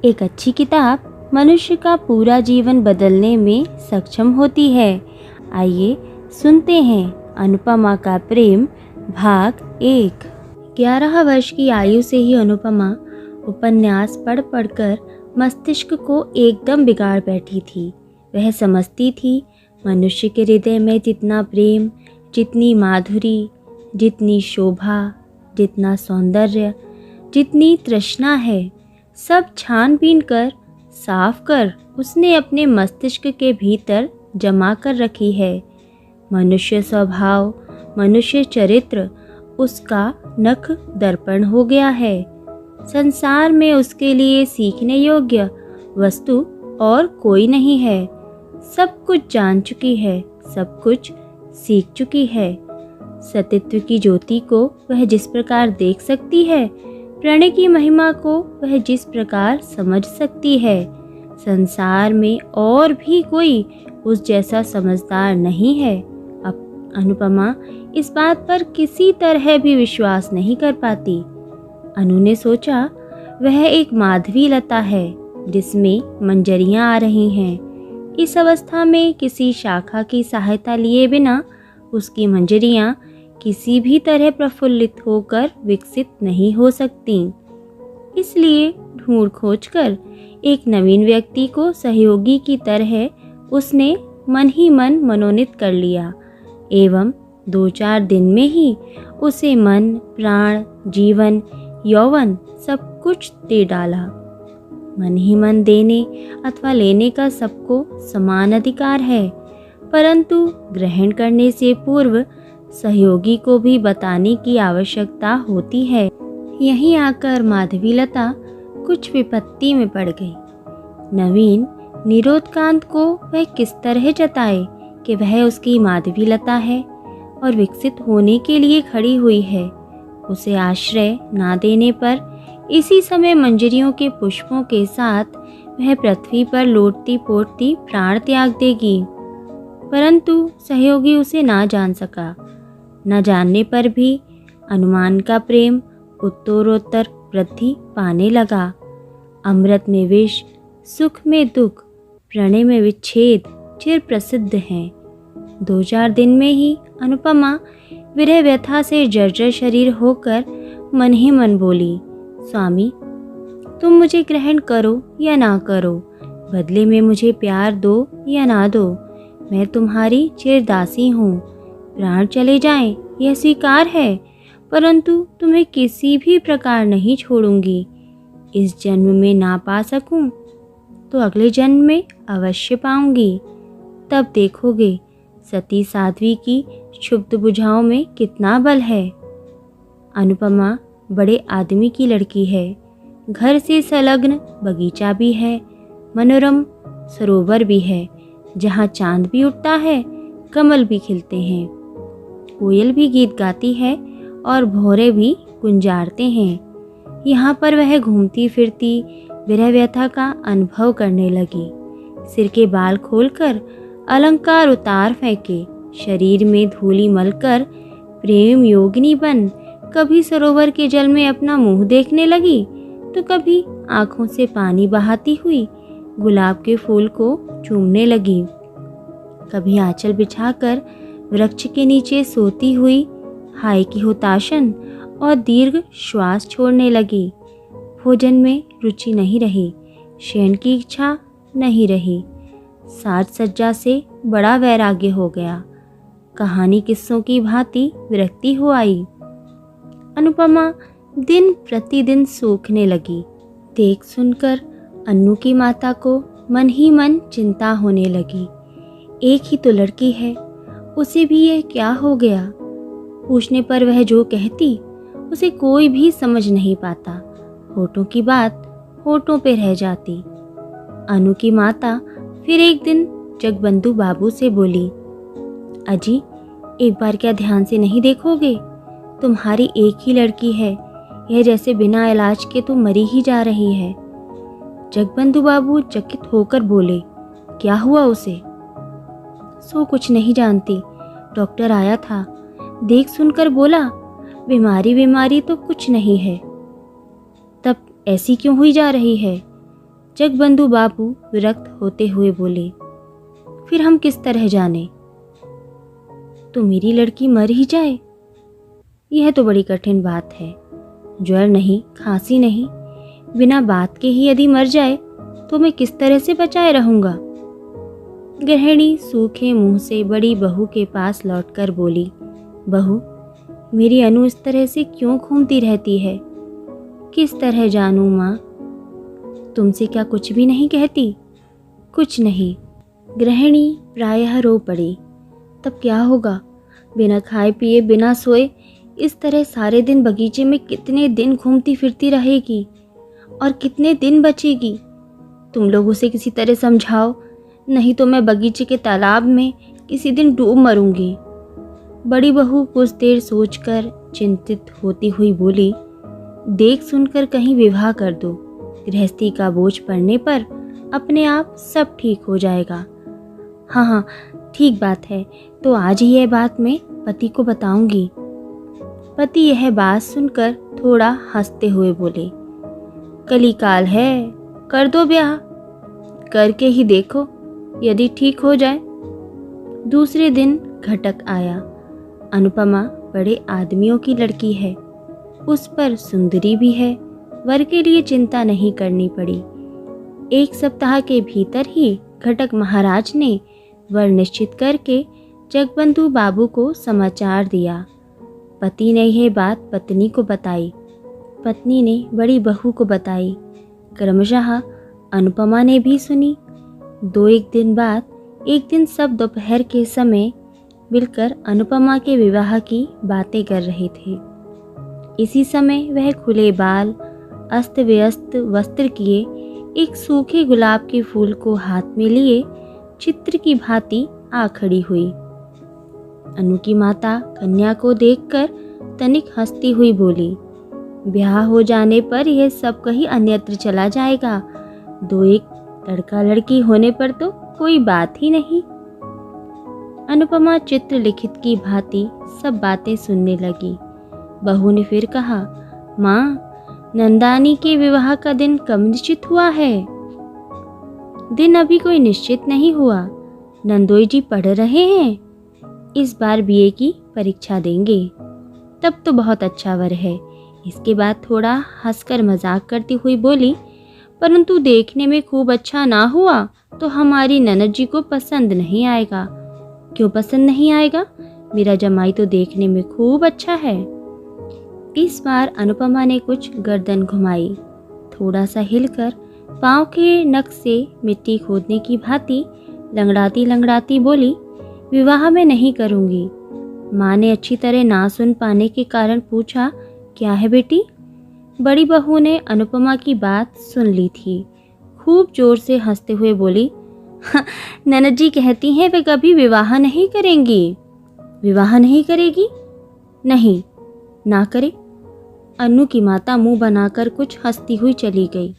एक अच्छी किताब मनुष्य का पूरा जीवन बदलने में सक्षम होती है। आइए सुनते हैं अनुपमा का प्रेम भाग 1। 11 वर्ष की आयु से ही अनुपमा उपन्यास पढ़ पढ़कर मस्तिष्क को एकदम बिगाड़ बैठी थी। वह समझती थी मनुष्य के हृदय में जितना प्रेम, जितनी माधुरी, जितनी शोभा, जितना सौंदर्य, जितनी तृष्णा है, सब छानबीन कर साफ कर उसने अपने मस्तिष्क के भीतर जमा कर रखी है। मनुष्य स्वभाव, मनुष्य चरित्र उसका नख दर्पण हो गया है। संसार में उसके लिए सीखने योग्य वस्तु और कोई नहीं है। सब कुछ जान चुकी है, सब कुछ सीख चुकी है। सतीत्व की ज्योति को वह जिस प्रकार देख सकती है, प्रणय की महिमा को वह जिस प्रकार समझ सकती है, संसार में और भी कोई उस जैसा समझदार नहीं है। अब अनुपमा इस बात पर किसी तरह भी विश्वास नहीं कर पाती। अनु ने सोचा वह एक माधवी लता है जिसमें मंजरियां आ रही हैं। इस अवस्था में किसी शाखा की सहायता लिए बिना उसकी मंजरियां किसी भी तरह प्रफुल्लित होकर विकसित नहीं हो सकती। इसलिए ढूंढ खोजकर एक नवीन व्यक्ति को सहयोगी की तरह उसने मन ही मन मनोनीत कर लिया एवं 2-4 दिन में ही उसे मन, प्राण, जीवन, यौवन सब कुछ दे डाला। मन ही मन देने अथवा लेने का सबको समान अधिकार है, परंतु ग्रहण करने से पूर्व सहयोगी को भी बताने की आवश्यकता होती है। यहीं आकर माधवीलता कुछ विपत्ति में पड़ गई। नवीन निरोधकांत को वह किस तरह जताए कि वह उसकी माधवीलता है और विकसित होने के लिए खड़ी हुई है। उसे आश्रय ना देने पर इसी समय मंजरियों के पुष्पों के साथ वह पृथ्वी पर लौटती पोटती प्राण त्याग देगी। परंतु सहयोगी उसे ना जान सका। न जानने पर भी अनुमान का प्रेम उत्तरोत्तर वृद्धि पाने लगा। अमृत में विष, सुख में दुख, प्रणय में विच्छेद चिर प्रसिद्ध हैं। 2-4 दिन में ही अनुपमा विरह व्यथा से जर्जर शरीर होकर मन ही मन बोली, स्वामी तुम मुझे ग्रहण करो या ना करो, बदले में मुझे प्यार दो या ना दो, मैं तुम्हारी चिरदासी हूँ। प्राण चले जाएं यह स्वीकार है, परंतु तुम्हें किसी भी प्रकार नहीं छोड़ूंगी। इस जन्म में ना पा सकूं तो अगले जन्म में अवश्य पाऊंगी। तब देखोगे सती साध्वी की क्षुब्ध बुझाओं में कितना बल है। अनुपमा बड़े आदमी की लड़की है। घर से संलग्न बगीचा भी है, मनोरम सरोवर भी है, जहाँ चांद भी उठता है, कमल भी खिलते हैं, कोयल भी गीत गाती है और भौरे भी गुंजारते हैं। यहाँ पर वह घूमती फिरती विरह व्यथा का अनुभव करने लगी। सिर के बाल खोलकर अलंकार उतार फेंके, शरीर में धूलि मलकर प्रेम योगिनी बन कभी सरोवर के जल में अपना मुंह देखने लगी तो कभी आंखों से पानी बहाती हुई गुलाब के फूल को चूमने लगी। कभी आंचल बिछाकर वृक्ष के नीचे सोती हुई हाय की हुताशन और दीर्घ श्वास छोड़ने लगी। भोजन में रुचि नहीं रही, शयन की इच्छा नहीं रही, साज सज्जा से बड़ा वैराग्य हो गया। कहानी किस्सों की भांति विरक्ति हो आई। अनुपमा दिन प्रतिदिन सूखने लगी। देख सुनकर अन्नू की माता को मन ही मन चिंता होने लगी। एक ही तो लड़की है, उसे भी यह क्या हो गया। पूछने पर वह जो कहती उसे कोई भी समझ नहीं पाता। होठों की बात होठों पे रह जाती। अनु की माता फिर एक दिन जगबंधु बाबू से बोली, अजी एक बार क्या ध्यान से नहीं देखोगे? तुम्हारी एक ही लड़की है, यह जैसे बिना इलाज के तो मरी ही जा रही है। जगबंधु बाबू चकित होकर बोले, क्या हुआ उसे? सो कुछ नहीं जानती, डॉक्टर आया था, देख सुनकर बोला बीमारी तो कुछ नहीं है। तब ऐसी क्यों हुई जा रही है? जगबंधु बाबू विरक्त होते हुए बोले, फिर हम किस तरह जाने? तो मेरी लड़की मर ही जाए, यह तो बड़ी कठिन बात है। ज्वर नहीं, खांसी नहीं, बिना बात के ही यदि मर जाए तो मैं किस तरह से बचाए रहूंगा? गृहिणी सूखे मुंह से बड़ी बहू के पास लौटकर बोली, बहू, मेरी अनु इस तरह से क्यों घूमती रहती है? किस तरह जानूं माँ? तुमसे क्या कुछ भी नहीं कहती? कुछ नहीं। गृहिणी प्रायः रो पड़ी। तब क्या होगा? बिना खाए पिए, बिना सोए इस तरह सारे दिन बगीचे में कितने दिन घूमती फिरती रहेगी और कितने दिन बचेगी? तुम लोग उसे किसी तरह समझाओ, नहीं तो मैं बगीचे के तालाब में किसी दिन डूब मरूंगी। बड़ी बहू कुछ देर सोचकर चिंतित होती हुई बोली, देख सुनकर कहीं विवाह कर दो। गृहस्थी का बोझ पड़ने पर अपने आप सब ठीक हो जाएगा। हाँ हाँ, ठीक बात है, तो आज ही यह बात मैं पति को बताऊंगी। पति यह बात सुनकर थोड़ा हंसते हुए बोले, कलीकाल है, कर दो ब्याह, करके ही देखो, यदि ठीक हो जाए। दूसरे दिन घटक आया। अनुपमा बड़े आदमियों की लड़की है, उस पर सुंदरी भी है, वर के लिए चिंता नहीं करनी पड़ी। 1 सप्ताह के भीतर ही घटक महाराज ने वर निश्चित करके जगबंधु बाबू को समाचार दिया। पति ने यह बात पत्नी को बताई, पत्नी ने बड़ी बहू को बताई, क्रमशः अनुपमा ने भी सुनी। 2-1 दिन बाद एक दिन सब दोपहर के समय मिलकर अनुपमा के विवाह की बातें कर रहे थे। इसी समय वह खुले बाल, अस्त व्यस्त वस्त्र किए, एक सूखे गुलाब के फूल को हाथ में लिए चित्र की भांति आ खड़ी हुई। अनु की माता कन्या को देखकर तनिक हंसती हुई बोली, ब्याह हो जाने पर यह सब कहीं अन्यत्र चला जाएगा, 2-1 लड़का लड़की होने पर तो कोई बात ही नहीं। अनुपमा चित्र लिखित की भांति सब बातें सुनने लगी। बहू ने फिर कहा, माँ, नंदानी के विवाह का दिन कब निश्चित हुआ है? दिन अभी कोई निश्चित नहीं हुआ, नंदोई जी पढ़ रहे हैं, इस बार बीए की परीक्षा देंगे, तब तो बहुत अच्छा वर है। इसके बाद थोड़ा हंसकर मजाक करती हुई बोली, परंतु देखने में खूब अच्छा ना हुआ तो हमारी ननद जी को पसंद नहीं आएगा। क्यों पसंद नहीं आएगा? मेरा जमाई तो देखने में खूब अच्छा है। इस बार अनुपमा ने कुछ गर्दन घुमाई, थोड़ा सा हिलकर पाँव के नख से मिट्टी खोदने की भांति लंगड़ाती लंगड़ाती बोली, विवाह में नहीं करूँगी। माँ ने अच्छी तरह ना सुन पाने के कारण पूछा, क्या है बेटी? बड़ी बहू ने अनुपमा की बात सुन ली थी, खूब जोर से हंसते हुए बोली, ननद जी कहती हैं वे कभी विवाह नहीं करेंगी। विवाह नहीं करेगी? नहीं, ना करे। अनु की माता मुंह बनाकर कुछ हंसती हुई चली गई।